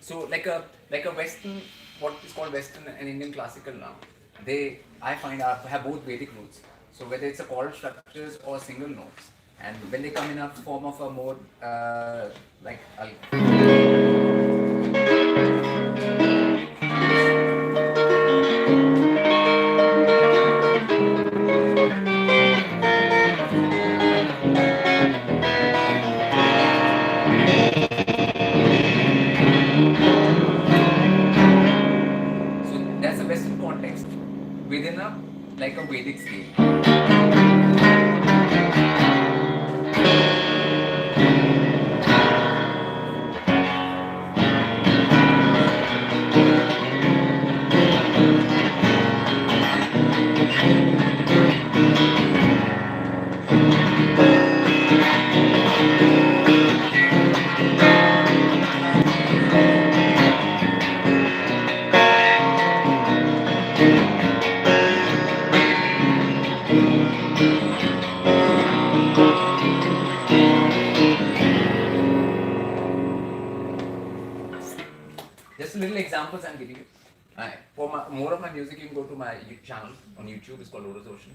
So like a Western, what is called Western and Indian classical now, I find have both Vedic roots. So whether it's a chord structures or single notes, and when they come in a form of a more like so that's a Western context within a like a Vedic scale. Just little examples I'm giving you. For more of my music, you can go to my channel on YouTube. It's called Lotusocean.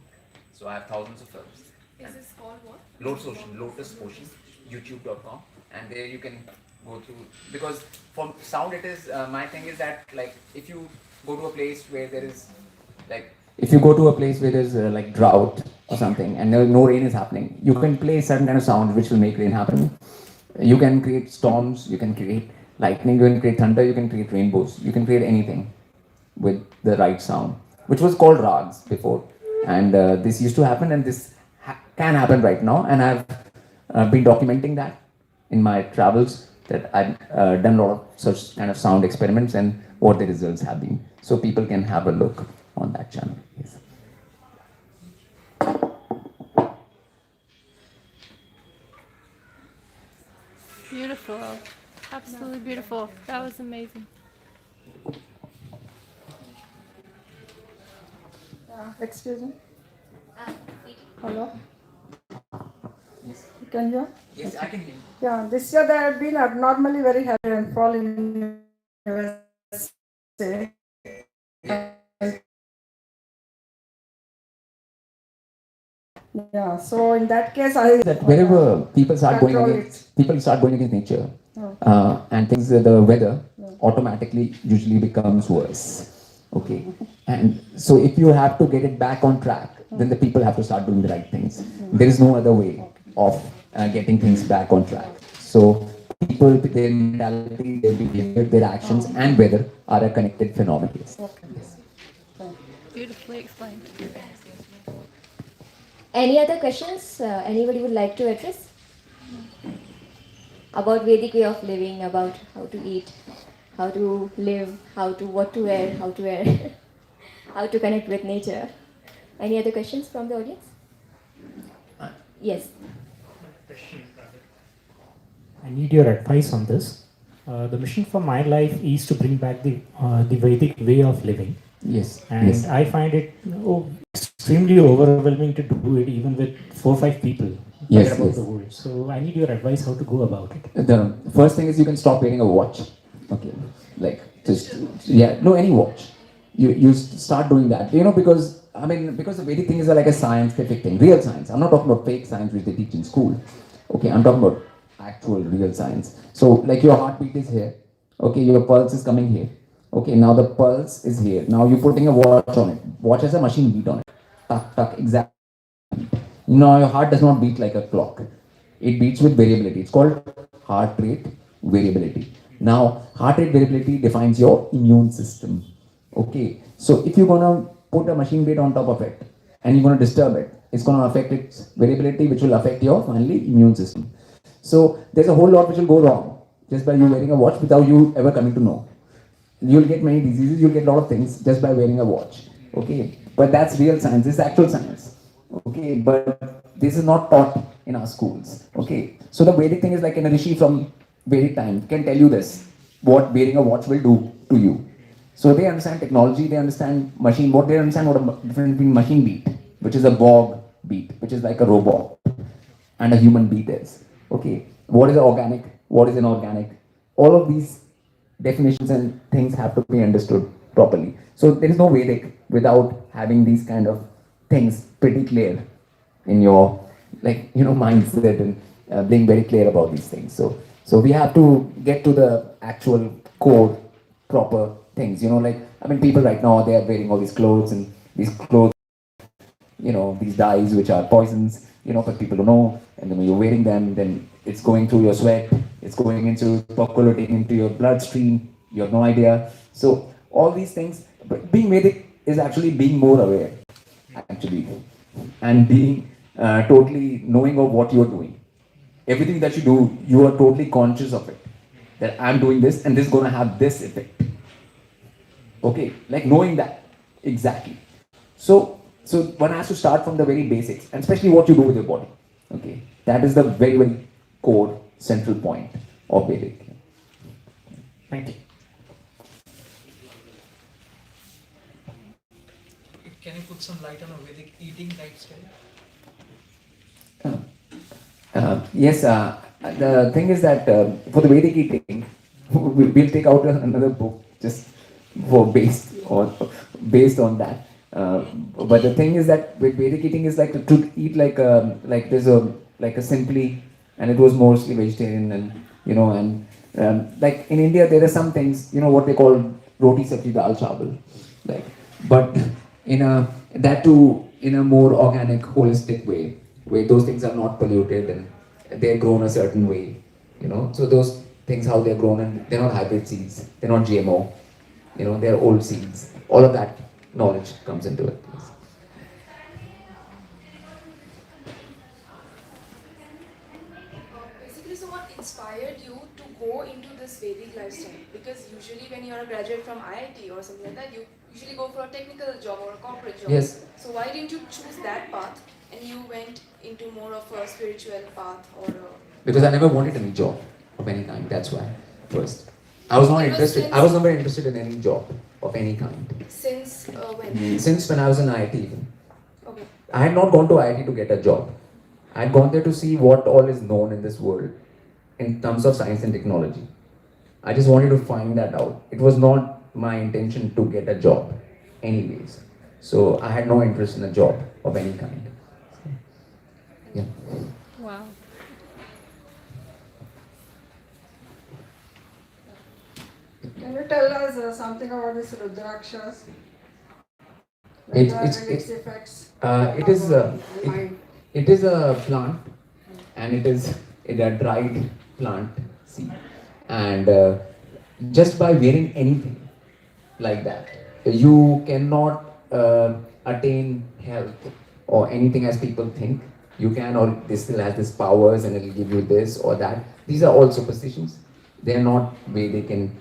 So I have thousands of films. Is this called what? Lotusocean, YouTube.com, and there you can go through, because for sound it is my thing is that like if you go to a place where there is like if you go to a place where there's like drought or something and no rain is happening, you can play certain kind of sound which will make rain happen. You can create storms, you can create lightning, you can create thunder, you can create rainbows, you can create anything with the right sound, which was called rags before. And this used to happen, and this can happen right now. And I've been documenting that in my travels, that I've done a lot of such kind of sound experiments and what the results have been. So people can have a look on that channel. Yes. Beautiful. Absolutely beautiful. That was amazing. Excuse me. Hello. Yes. You can hear? Yes, I can hear you. Yeah, this year there have been abnormally very heavy rainfall in USA. Yeah, so in that case, I That wherever control it. people start going against nature, Oh. and things, the weather automatically usually becomes worse. Okay, and so if you have to get it back on track, then the people have to start doing the right things. There is no other way of getting things back on track. So people, their mentality, their behavior, their actions, and weather are a connected phenomenon. Okay. Beautifully explained. Any other questions anybody would like to address? About Vedic way of living, about how to eat, how to live, what to wear, how to connect with nature. Any other questions from the audience? Yes. I need your advice on this. The mission for my life is to bring back the Vedic way of living, Yes. and Yes. I find it extremely overwhelming to do it even with 4 or 5 people Yes, spread about yes. the world. So I need your advice how to go about it. The first thing is you can stop wearing a watch. Okay, like just, yeah, no, any watch. You start doing that. You know, because I mean, because the Vedic thing is like a scientific thing, real science. I'm not talking about fake science which they teach in school. Okay, I'm talking about actual real science. So like your heartbeat is here. Okay, your pulse is coming here. Okay, now the pulse is here. Now you're putting a watch on it. Watch has a machine beat on it. Tuck, tuck, exactly. No, your heart does not beat like a clock. It beats with variability. It's called heart rate variability. Now, heart rate variability defines your immune system. Okay, so if you're gonna put a machine weight on top of it and you're gonna disturb it, it's gonna affect its variability, which will affect your finally immune system. So there's a whole lot which will go wrong just by you wearing a watch without you ever coming to know. You'll get many diseases, you'll get a lot of things just by wearing a watch. Okay, but that's real science, this is actual science. Okay, but this is not taught in our schools. Okay, so the Vedic thing is like an rishi from Vedic time can tell you this, what wearing a watch will do to you. So they understand technology, they understand machine, what they understand what a difference between machine beat, which is a Borg beat, which is like a robot, and a human beat is. Okay, what is organic, what is inorganic? All of these definitions and things have to be understood properly. So there is no Vedic without having these kind of things pretty clear in your mindset and being very clear about these things. So we have to get to the actual core proper things. I mean, people right now they are wearing all these clothes and these clothes, these dyes which are poisons, but people don't know. And then when you're wearing them, then it's going through your sweat, it's going into percolating into your bloodstream, you have no idea. So all these things, but being Vedic is actually being more aware, actually, and being totally knowing of what you're doing. Everything that you do, you are totally conscious of it. That I'm doing this and this is gonna have this effect. Okay, like knowing that exactly. So one has to start from the very basics, and especially what you do with your body. Okay, that is the very very core central point of Vedic. Thank you. Can you put some light on a Vedic eating lifestyle? Yes, the thing is that for the Vedic eating, we'll take out another book just for based on that. But the thing is that with Vedic eating is like to eat like there's a simply, and it was mostly vegetarian, and like in India there are some things what they call roti sabji dal chawal, like, but in a that too in a more organic holistic way where those things are not polluted and they're grown a certain way, so those things how they're grown, and they're not hybrid seeds, they're not GMO, they're old seeds. All of that knowledge comes into it. Basically, so what inspired you to go into this Vedic lifestyle? Because usually when you're a graduate from IIT or something like that, you usually go for a technical job or a corporate job. Yes. So why didn't you choose that path and you went into more of a spiritual path or a... Because I never wanted any job of any kind, that's why. First, I was not interested. I was never interested in any job of any kind. Since when? Since when I was in IIT even. Okay. I had not gone to IIT to get a job. I had gone there to see what all is known in this world in terms of science and technology. I just wanted to find that out. It was not my intention to get a job anyways. So I had no interest in a job of any kind. Yeah. Wow. Can you tell us something about this Rudrakshas? It's What it's are it's its effects? it is Mind. it is a plant, and it is a dried plant seed, and just by wearing anything like that, you cannot attain health or anything as people think you can, or this still has this powers and it'll give you this or that. These are all superstitions. They are not Vedic. And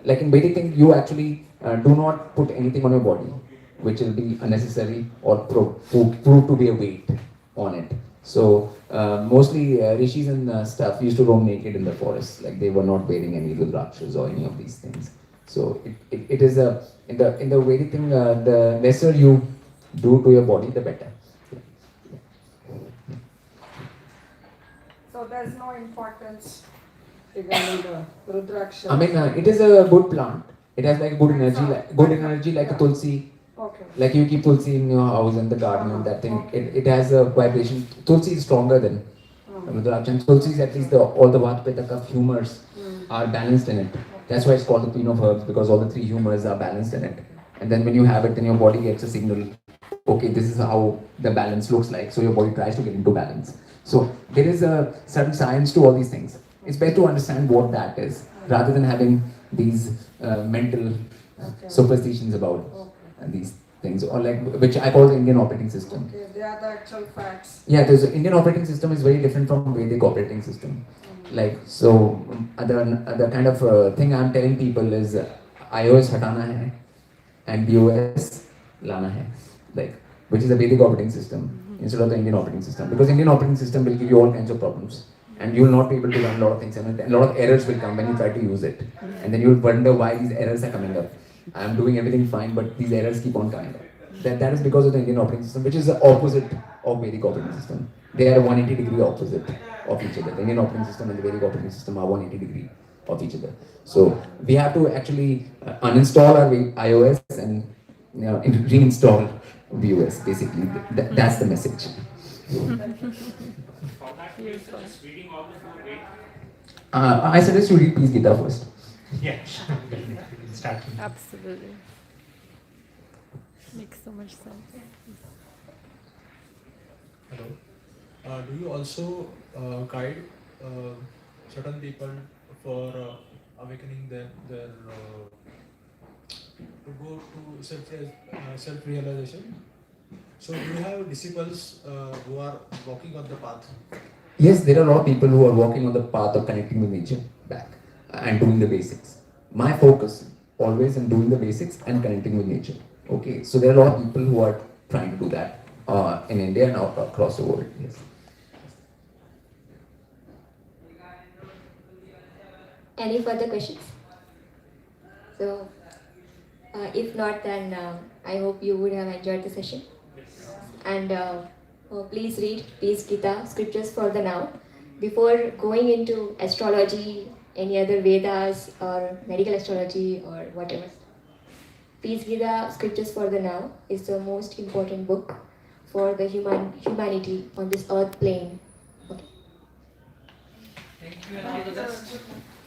like in Vedic thing, you actually do not put anything on your body which will be unnecessary or prove to be a weight on it. So mostly rishis and stuff used to roam naked in the forest, like they were not wearing any rudrakshas or any of these things. So it is a in the Vedic thing, the lesser you do to your body, the better. So there's no importance regarding the Rudrakshas. I mean, it is a good plant. It has like good energy, like a Yeah. tulsi. Okay. Like you keep tulsi in your house and the garden and that thing. Okay. It has a vibration. Tulsi is stronger than Rudraksha. And tulsi is at least all the Vata Pitta Kapha humors are balanced in it. That's why it's called the queen of herbs, because all the three humors are balanced in it. And then when you have it, then your body gets a signal. Okay, this is how the balance looks like. So your body tries to get into balance. So there is a certain science to all these things. It's best to understand what that is rather than having these mental superstitions about these things, or like which I call the Indian operating system. Okay, they are the actual facts. Yeah, the Indian operating system is very different from Vedic operating system. Like so, the kind of thing I'm telling people is iOS hatana hai and BOS lana hai, like which is a Vedic operating system instead of the Indian operating system, because Indian operating system will give you all kinds of problems and you will not be able to run a lot of things, and a lot of errors will come when you try to use it, and then you'll wonder why these errors are coming up. I'm doing everything fine, but these errors keep on coming up. That is because of the Indian operating system, which is the opposite of Vedic operating system. They are 180-degree opposite of each other. The Indian operating system and the Vedic operating system are 180-degree of each other. So we have to actually uninstall our iOS and reinstall VOS. Basically, that's the message. Beautiful. I suggest you read Peace Gita first. Yeah, definitely. Start. Absolutely. Makes so much sense. Hello. Do you also guide certain people for awakening their to go to self-realization? So do you have disciples who are walking on the path? Yes, there are a lot of people who are walking on the path of connecting with nature back and doing the basics. My focus always in doing the basics and connecting with nature. Okay, so there are a lot of people who are trying to do that in India and across the world. Yes. Any further questions? So, if not, then I hope you would have enjoyed the session. And please read giTa, scriptures for the now. Before going into astrology, any other Vedas or medical astrology or whatever, giTa, scriptures for the now is the most important book for the humanity on this earth plane. Okay. Thank you and all the best.